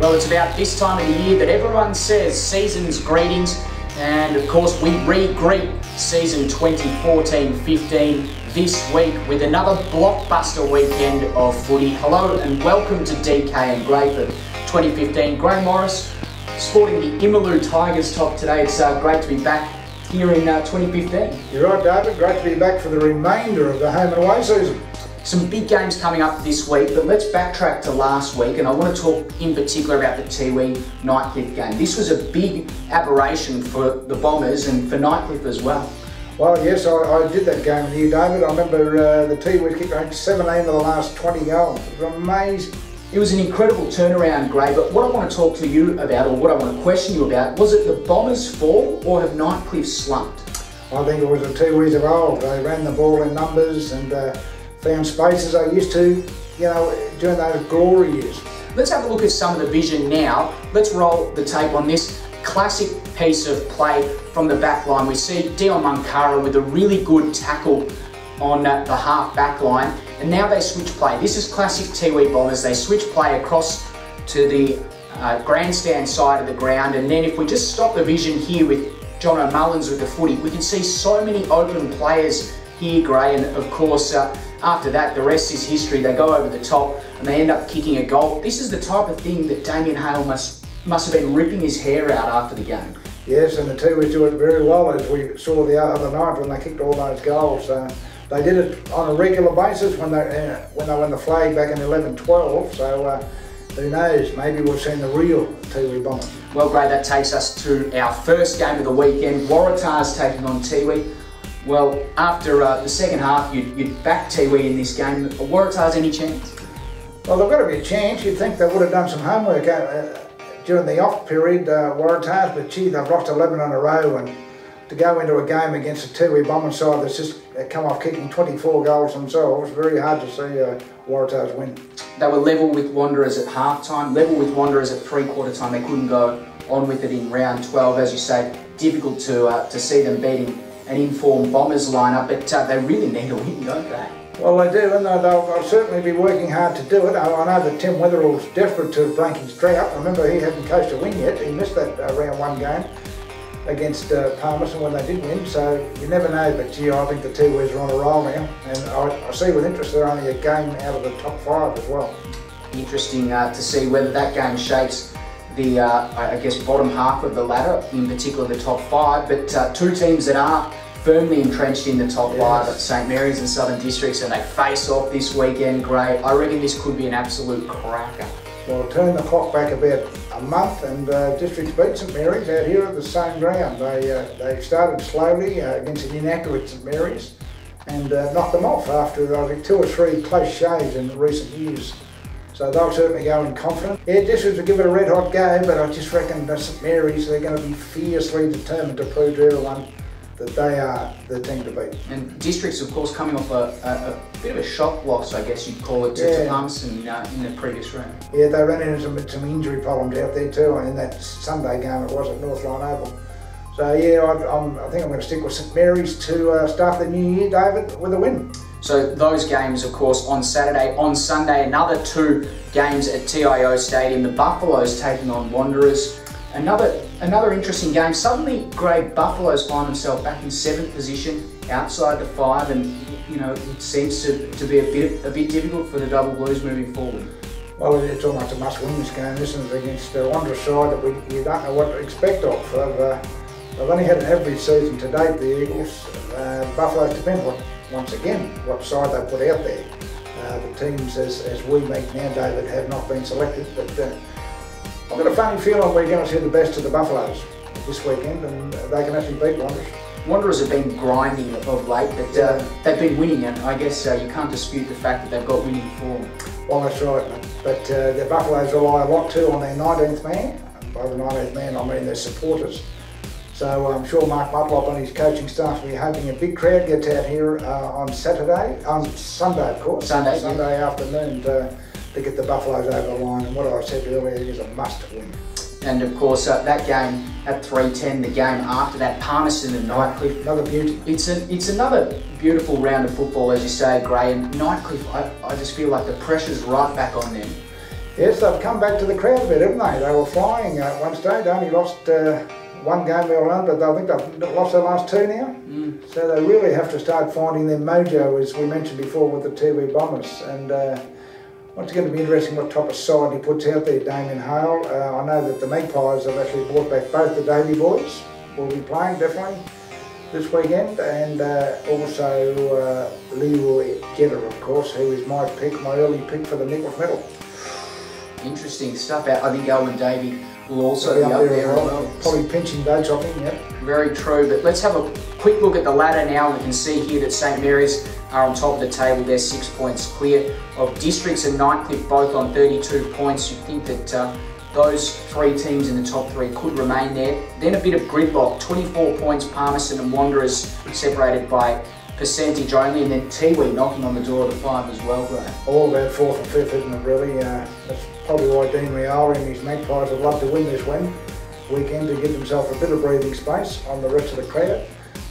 Well, it's about this time of the year that everyone says season's greetings, and of course we re-greet season 2014-15 this week with another blockbuster weekend of footy. Hello and welcome to DK and Gray for 2015. Gray Morris sporting the Imaloo Tigers top today. It's great to be back here in 2015. You're right, David. Great to be back for the remainder of the home and away season. Some big games coming up this week, but let's backtrack to last week, and I want to talk in particular about the Tiwi Nightcliff game. This was a big aberration for the Bombers and for Nightcliff as well. Well, yes, I did that game with you, David. I remember the Tiwi kicked 17 of the last 20 goals. It was amazing. It was an incredible turnaround, Gray, but what I want to talk to you about, or what I want to question you about, was it the Bombers' fall or have Nightcliff slumped? I think it was the Tiwis of old. They ran the ball in numbers and found spaces they used to, during those glory years. Let's have a look at some of the vision now. Let's roll the tape on this classic piece of play from the back line. We see Dion Munkara with a really good tackle on the half back line, and now they switch play. This is classic Tiwi Bombers. They switch play across to the grandstand side of the ground, and then if we just stop the vision here with John O'Mullins with the footy, we can see so many open players here, Gray, and of course after that the rest is history. They go over the top and they end up kicking a goal. This is the type of thing that Damien Hale must have been ripping his hair out after the game. Yes, and the Tiwis do it very well, as we saw the other night when they kicked all those goals. They did it on a regular basis when they won the flag back in 11-12, so who knows, maybe we've seen the real Tiwi Bombers. Well, Gray, that takes us to our first game of the weekend. Waratahs taking on Tiwi. Well, after the second half, you'd back Tiwi in this game. Waratahs, any chance? Well, they've got to be a chance. You'd think they would have done some homework during the off period, Waratahs, but gee, they've lost 11 in a row, and to go into a game against a Tiwi Bomber side that's just come off kicking 24 goals themselves, very hard to see Waratahs win. They were level with Wanderers at half-time, level with Wanderers at three-quarter time. They couldn't go on with it in round 12, as you say. Difficult to see them beating an informed Bombers lineup, but they really need a win, don't they? Well, they do, and they'll certainly be working hard to do it. I know that Tim Wetherell's desperate to break his drought. Remember, he hadn't coached a win yet. He missed that round one game against Palmerston when they did win, so you never know, but gee, I think the Tiwis are on a roll now, and I see with interest they're only a game out of the top 5 as well. Interesting to see whether that game shapes the, I guess, bottom half of the ladder, in particular the top 5, but two teams that are firmly entrenched in the top 5 at St Mary's and Southern Districts, and they face off this weekend, Gray. I reckon this could be an absolute cracker. Well, turn the clock back about a month, and Districts beat St Mary's out here at the same ground. They started slowly against an inaccurate St Mary's and knocked them off after I think 2 or 3 close shaves in recent years. So they'll certainly go in confident. Yeah, Districts will give it a red hot go, but I just reckon that St Mary's, they're going to be fiercely determined to prove to everyone that they are the team to beat. And Districts, of course, coming off a bit of a shock loss, I guess you'd call it, to Palmerston in the previous round. Yeah, they ran into some injury problems out there too, and in that Sunday game it was at Northline Oval. So yeah, I think I'm going to stick with St Mary's to start the new year, David, with a win. So those games, of course, on Saturday. On Sunday, another 2 games at TIO Stadium. The Buffaloes taking on Wanderers. Another interesting game. Suddenly, Gray, Buffaloes find themselves back in 7th position, outside the 5, and it seems to be a bit difficult for the Double Blues moving forward. Well, it's almost a must-win this game, isn't it, against the Wanderers side that you don't know what to expect of. They've only had an average season to date, the Eagles. Buffaloes depend once again what side they put out there. The teams, as we meet now, David, have not been selected, but I've got a funny feeling we're going to see the best of the Buffaloes this weekend, and they can actually beat Wanderers. Wanderers have been grinding of late, but they've been winning, and I guess you can't dispute the fact that they've got winning form. Well, that's right, but the Buffaloes rely a lot too on their 19th man. And by the 19th man, I mean their supporters. So I'm sure Mark Mutlop and his coaching staff will be hoping a big crowd gets out here on Sunday, of course. Sunday afternoon to get the Buffaloes over the line, and what I said earlier is a must-win. And of course, that game at 3:10, the game after that, Palmerston and Nightcliff. Another beauty. It's another beautiful round of football, as you say, Gray. And Nightcliff, I just feel like the pressure's right back on them. Yes, they've come back to the crowd a bit, haven't they? They were flying at one stage, only lost one game early on, but I think they've lost their last two now. So they really have to start finding their mojo, as we mentioned before, with the Tiwi Bombers. And once again, it'll be interesting what type of side he puts out there, Damien Hale. I know that the Magpies have actually brought back both the Davey boys. Will be playing definitely this weekend, and also Leroy Jeter, of course, who is my early pick for the Nichols medal. Interesting stuff. I think Alvin Davey will also be up there as well. Probably pinching votes off him, yeah. Very true, but let's have a quick look at the ladder now. We can see here that St Mary's are on top of the table. They're 6 points clear of Districts and Nightcliff, both on 32 points. You'd think that those three teams in the top three could remain there. Then a bit of gridlock, 24 points, Palmerston and Wanderers separated by percentage only, and then Tiwi knocking on the door of the 5 as well, Graham. All about 4th and 5th, isn't it, really? That's probably why Dean Rioli and his Magpies would love to win this weekend to give themselves a bit of breathing space on the rest of the crowd.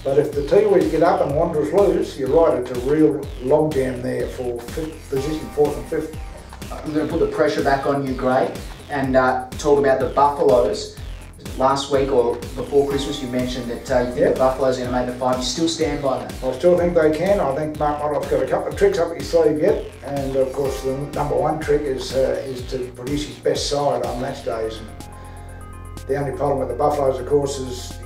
But if the Tiwis get up and Wanderers lose, you're right, it's a real logjam there for 5th position, 4th and 5th. I'm going to put the pressure back on you, Gray, and talk about the Buffaloes. Last week or before Christmas you mentioned that you think the Buffaloes are going to make the 5. You still stand by that? I still think they can. I think Mark Mottle's got a couple of tricks up his sleeve yet, and of course the number one trick is to produce his best side on match days. And the only problem with the Buffaloes, of course, is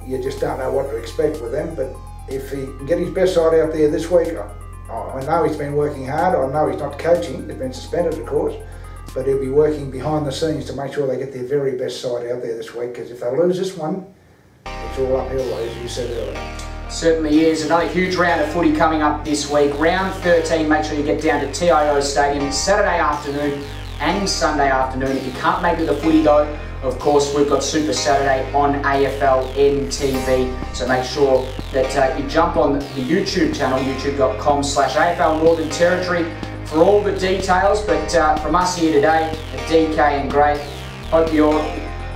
you just don't know what to expect with them, but if he can get his best side out there this week, I know he's been working hard. I know he's not coaching, he's been suspended, of course, but he'll be working behind the scenes to make sure they get their very best side out there this week, because if they lose this one, it's all uphill, as you said earlier. Certainly is. Another huge round of footy coming up this week. Round 13, make sure you get down to TIO Stadium Saturday afternoon and Sunday afternoon. If you can't make it to the footy though, of course, we've got Super Saturday on AFL NTV, so make sure that you jump on the YouTube channel, youtube.com/AFL Northern Territory, for all the details. But from us here today at DK and Gray, hope you're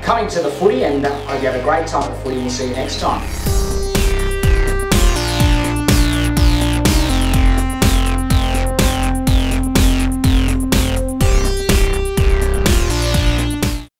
coming to the footy, and hope you have a great time at the footy. We'll see you next time.